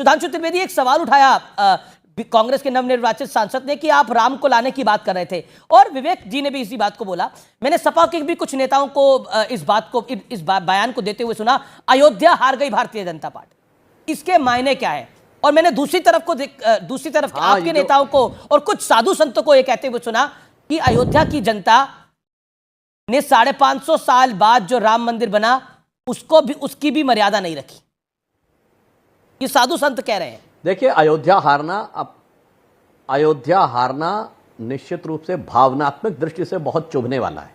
सुधांशु त्रिवेदी, एक सवाल उठाया कांग्रेस के नवनिर्वाचित सांसद ने कि आप राम को लाने की बात कर रहे थे, और विवेक जी ने भी इसी बात को बोला। मैंने सपा के भी कुछ नेताओं को इस बयान को देते हुए सुना, अयोध्या हार गई भारतीय जनता पार्टी, इसके मायने क्या है? और मैंने दूसरी तरफ आपके नेताओं को और कुछ साधु संतों को यह कहते हुए सुना कि अयोध्या की जनता ने 550 साल बाद जो राम मंदिर बना उसकी भी मर्यादा नहीं रखी। ये साधु संत कह रहे हैं। देखिए, अयोध्या हारना निश्चित रूप से भावनात्मक दृष्टि से बहुत चुभने वाला है,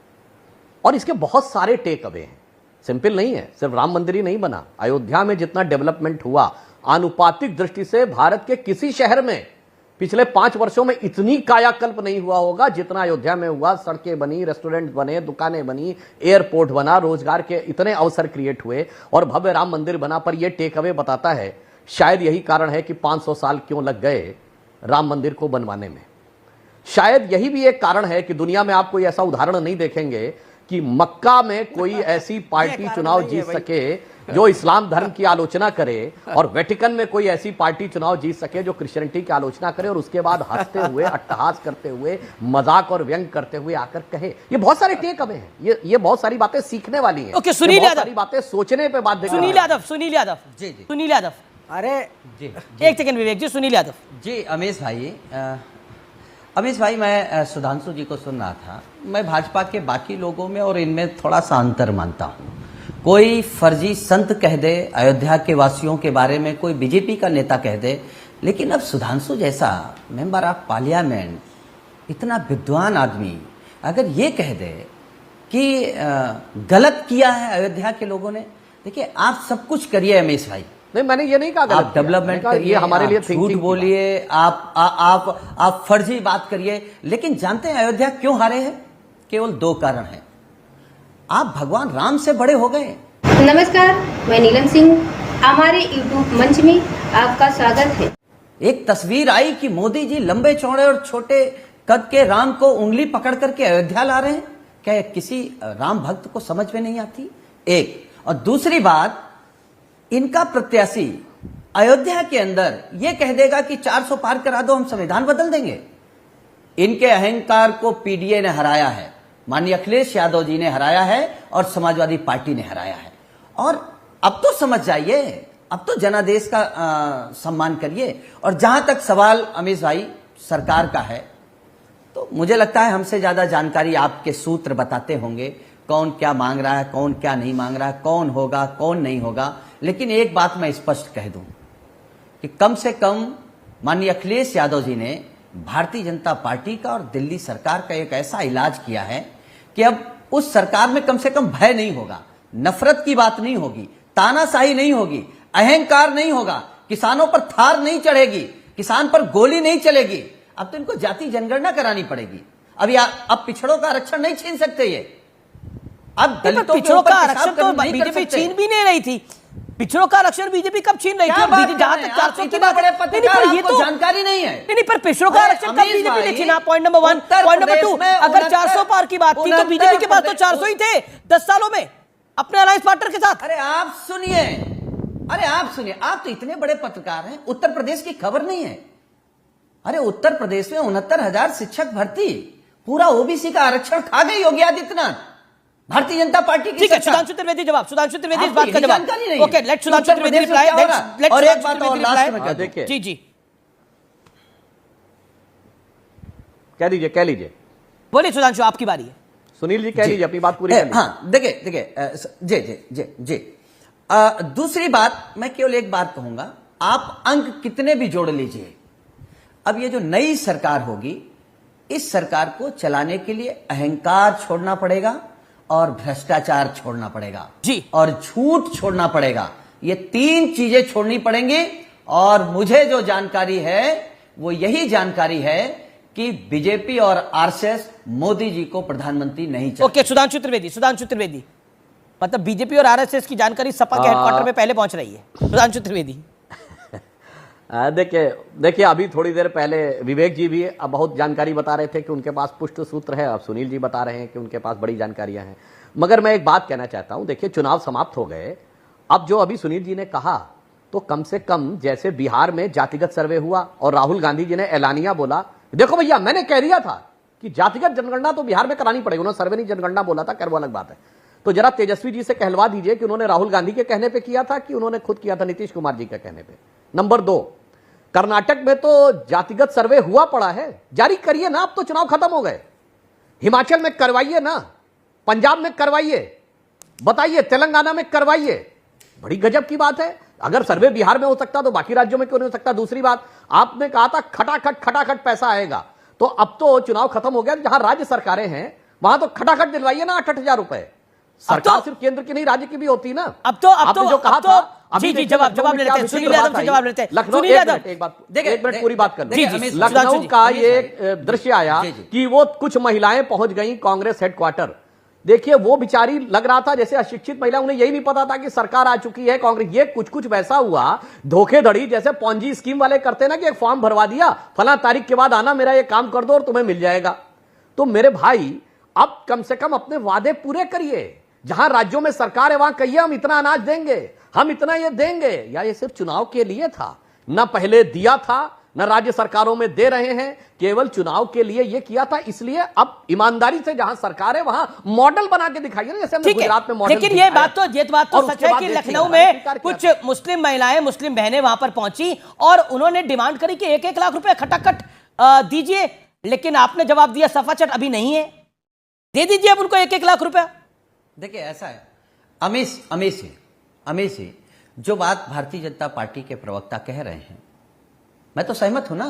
और इसके बहुत सारे टेक अवे हैं। सिंपल नहीं है, सिर्फ राम मंदिर ही नहीं बना। अयोध्या में जितना डेवलपमेंट हुआ, आनुपातिक दृष्टि से भारत के किसी शहर में पिछले 5 वर्षों में इतनी कायाकल्प नहीं हुआ होगा जितना अयोध्या में हुआ। सड़कें बनी, रेस्टोरेंट बने, दुकानें बनी, एयरपोर्ट बना, रोजगार के इतने अवसर क्रिएट हुए, और भव्य राम मंदिर बना। पर यह टेक अवे बताता है, शायद यही कारण है कि 500 साल क्यों लग गए राम मंदिर को बनवाने में। शायद यही भी एक कारण है कि दुनिया में आप कोई ऐसा उदाहरण नहीं देखेंगे कि मक्का में कोई ऐसी पार्टी चुनाव जीत सके जो इस्लाम धर्म की आलोचना करे, और वेटिकन में कोई ऐसी पार्टी चुनाव जीत सके जो क्रिश्चियनिटी की आलोचना करे, और उसके बाद हंसते हुए, अट्टहास करते हुए, मजाक और व्यंग करते हुए आकर कहे। ये बहुत सारे टेक अवे हैं, ये बहुत सारी बातें सीखने वाली हैं। ओके, सुनील यादव, सारी बातें सोचने पे बात। सुनील यादव, अरे जी, एक सेकंड विवेक जी, सुनील यादव जी। अमीश भाई, मैं सुधांशु जी को सुन रहा था। मैं भाजपा के बाकी लोगों में और इनमें थोड़ा सा अंतर मानता हूँ। कोई फर्जी संत कह दे अयोध्या के वासियों के बारे में, कोई बीजेपी का नेता कह दे, लेकिन अब सुधांशु जैसा मेंबर ऑफ पार्लियामेंट, इतना विद्वान आदमी अगर ये कह दे कि गलत किया है अयोध्या के लोगों ने। देखिए, आप सब कुछ करिए अमीश भाई, नहीं, मैंने ये नहीं कहा आप डेवलपमेंट करिए, हमारे लिए झूठ बोलिए, आप फर्जी बात करिए, लेकिन जानते हैं अयोध्या क्यों हारे हैं? केवल 2 कारण हैं। आप भगवान राम से बड़े हो गए। नमस्कार, मैं नीलम सिंह, हमारे यूट्यूब मंच में आपका स्वागत है। एक तस्वीर आई कि मोदी जी लंबे चौड़े और छोटे कद के राम को उंगली पकड़ करके अयोध्या ला रहे हैं। क्या किसी राम भक्त को समझ में नहीं आती? एक, और दूसरी बात, इनका प्रत्याशी अयोध्या के अंदर यह कह देगा कि 400 पार करा दो, हम संविधान बदल देंगे। इनके अहंकार को पीडीए ने हराया है, माननीय अखिलेश यादव जी ने हराया है, और समाजवादी पार्टी ने हराया है। और अब तो समझ जाइए, अब तो जनादेश का सम्मान करिए। और जहां तक सवाल अमीश भाई सरकार का है, तो मुझे लगता है हमसे ज्यादा जानकारी आपके सूत्र बताते होंगे, कौन क्या मांग रहा है, कौन क्या नहीं मांग रहा है, कौन होगा, कौन नहीं होगा। लेकिन एक बात मैं स्पष्ट कह दूं कि कम से कम माननीय अखिलेश यादव जी ने भारतीय जनता पार्टी का और दिल्ली सरकार का एक ऐसा इलाज किया है कि अब उस सरकार में कम से कम भय नहीं होगा, नफरत की बात नहीं होगी, तानाशाही नहीं होगी, अहंकार नहीं होगा, किसानों पर थार नहीं चढ़ेगी, किसान पर गोली नहीं चलेगी। अब तो इनको जाति जनगणना करानी पड़ेगी। अब पिछड़ों का आरक्षण नहीं छीन सकते ये। अब पिछड़ों का आरक्षण तो बीजेपी छीन भी नहीं रही थी। पिछड़ों का आरक्षण बीजेपी कब छीन रही थी? जहां तक 400 की बात है, ये तो जानकारी नहीं है। नहीं, पर पिछड़ों का आरक्षण कब बीजेपी ने छीना? Point number 1। पॉइंट नंबर 2, अगर 400 पार की बात की तो बीजेपी के पास तो 400 ही थे 10 सालों में अपने अलायंस पार्टनर के साथ। अरे आप सुनिए, आप तो इतने बड़े पत्रकार हैं, उत्तर प्रदेश की खबर नहीं है? अरे उत्तर प्रदेश में 69,000 शिक्षक भर्ती, पूरा ओबीसी का आरक्षण खा गई योगी आदित्यनाथ, भारतीय जनता पार्टी की। ठीक है, सुधांशु त्रिवेदी जवाब, सुधांशु त्रिवेदी इस बात का जवाब। Okay, let Sudhanshu Trivedi reply. और एक बात और लास्ट में देखिए, जी, कह लीजिए बोलिए सुधांशु, आपकी बारी है। सुनील जी कह लीजिए, अपनी बात पूरी कर लीजिए। हाँ, देखिए जी। दूसरी बात, मैं केवल एक बात कहूंगा, आप अंक कितने भी जोड़ लीजिए, अब ये जो नई सरकार होगी, इस सरकार को चलाने के लिए अहंकार छोड़ना पड़ेगा और भ्रष्टाचार छोड़ना पड़ेगा जी, और झूठ छोड़ना पड़ेगा। ये 3 चीजें छोड़नी पड़ेंगी। और मुझे जो जानकारी है वो यही जानकारी है कि बीजेपी और आरएसएस मोदी जी को प्रधानमंत्री नहीं चाहते। ओके, सुधांशु त्रिवेदी, मतलब बीजेपी और आरएसएस की जानकारी सपा के हेडक्वार्टर में पहले पहुंच रही है। सुधांशु त्रिवेदी देखिए, अभी थोड़ी देर पहले विवेक जी भी अब बहुत जानकारी बता रहे थे कि उनके पास पुष्ट सूत्र है। अब सुनील जी बता रहे हैं कि उनके पास बड़ी जानकारियां हैं। मगर मैं एक बात कहना चाहता हूं, देखिए, चुनाव समाप्त हो गए। अब जो अभी सुनील जी ने कहा, तो कम से कम जैसे बिहार में जातिगत सर्वे हुआ और राहुल गांधी जी ने एलानिया बोला, देखो भैया मैंने कह दिया था कि जातिगत जनगणना तो बिहार में करानी पड़ेगी, उन्होंने सर्वे नहीं जनगणना बोला था, खैर वो अलग बात है। तो जरा तेजस्वी जी से कहलवा दीजिए कि उन्होंने राहुल गांधी के कहने पे किया था कि उन्होंने खुद किया था नीतीश कुमार जी के कहने पे। नंबर 2, कर्नाटक में तो जातिगत सर्वे हुआ पड़ा है, जारी करिए ना, अब तो चुनाव खत्म हो गए। हिमाचल में करवाइए ना, पंजाब में करवाइए, बताइए तेलंगाना में करवाइए। बड़ी गजब की बात है, अगर सर्वे बिहार में हो सकता तो बाकी राज्यों में क्यों नहीं हो सकता। दूसरी बात, आपने कहा था खटाखट पैसा आएगा, तो अब तो चुनाव खत्म हो गया, जहां राज्य सरकारें हैं वहां तो खटाखट दिलवाइए ना 8,000 रुपए। सरकार सिर्फ केंद्र की नहीं राज्य की भी होती ना। अब तो जो कहा था, जी जवाब ले लेते हैं, सुनील यादव से जवाब लेते हैं। लखनऊ, एक मिनट पूरी बात कर लो। लखनऊ का ये दृश्य आया कि वो कुछ महिलाएं पहुंच गई कांग्रेस हेडक्वार्टर। देखिए वो बिचारी लग रहा था जैसे अशिक्षित महिला, उन्हें यही नहीं पता था कि सरकार आ चुकी है कांग्रेस। ये कुछ वैसा हुआ धोखेधड़ी, जैसे पॉन्जी स्कीम वाले करते ना कि एक फॉर्म भरवा दिया, फला तारीख के बाद आना, मेरा ये काम कर दो और तुम्हें मिल जाएगा। तो मेरे भाई अब कम से कम अपने वादे पूरे करिए। जहां राज्यों में सरकार है वहां कहिए हम इतना अनाज देंगे, हम इतना ये देंगे। या ये सिर्फ चुनाव के लिए था? न पहले दिया था, न राज्य सरकारों में दे रहे हैं, केवल चुनाव के लिए ये किया था। इसलिए अब ईमानदारी से जहां सरकार है वहां मॉडल बना के दिखाइए ना, जैसे हमने गुजरात में मॉडल। लेकिन ये बात तो सच है कि लखनऊ में कुछ मुस्लिम महिलाएं, मुस्लिम बहनें वहां पर पहुंची और उन्होंने डिमांड करी कि 1-1 लाख रुपए खटाखट दीजिए। लेकिन आपने जवाब दिया सफाचट अभी नहीं है, दे दीजिए अब उनको 1-1 लाख रुपया। देखिए ऐसा है, अमेश जी जो बात भारतीय जनता पार्टी के प्रवक्ता कह रहे हैं, मैं तो सहमत हूं ना,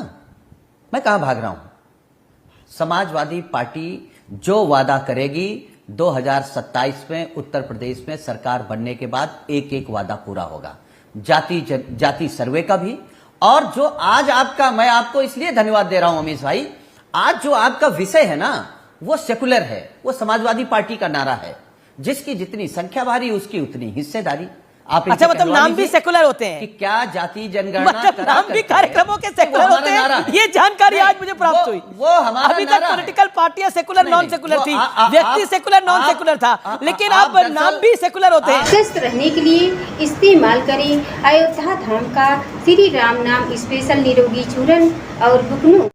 मैं कहां भाग रहा हूं। समाजवादी पार्टी जो वादा करेगी 2027 में उत्तर प्रदेश में सरकार बनने के बाद एक वादा पूरा होगा, जाति सर्वे का भी। और जो आज आपका, मैं आपको इसलिए धन्यवाद दे रहा हूं अमीश भाई, आज जो आपका विषय है ना वो सेकुलर है, वो समाजवादी पार्टी का नारा है, जिसकी जितनी संख्या भारी उसकी उतनी हिस्सेदारी। आप अच्छा, मतलब नाम भी सेकुलर होते हैं कि क्या जाति जनगणना, मतलब नाम भी कार्यक्रमों के सेकुलर होते हैं, ये जानकारी आज मुझे प्राप्त हुई। वो हमारा अभी तक पॉलिटिकल पार्टियां सेकुलर नॉन सेकुलर थी, व्यक्ति सेकुलर नॉन सेकुलर था, लेकिन अब नाम भी सेकुलर होते हैं। स्वस्थ रहने के लिए इस्तेमाल करें अयोध्या धाम का श्री राम नाम स्पेशल निरोगी चूर्ण और बुकनू।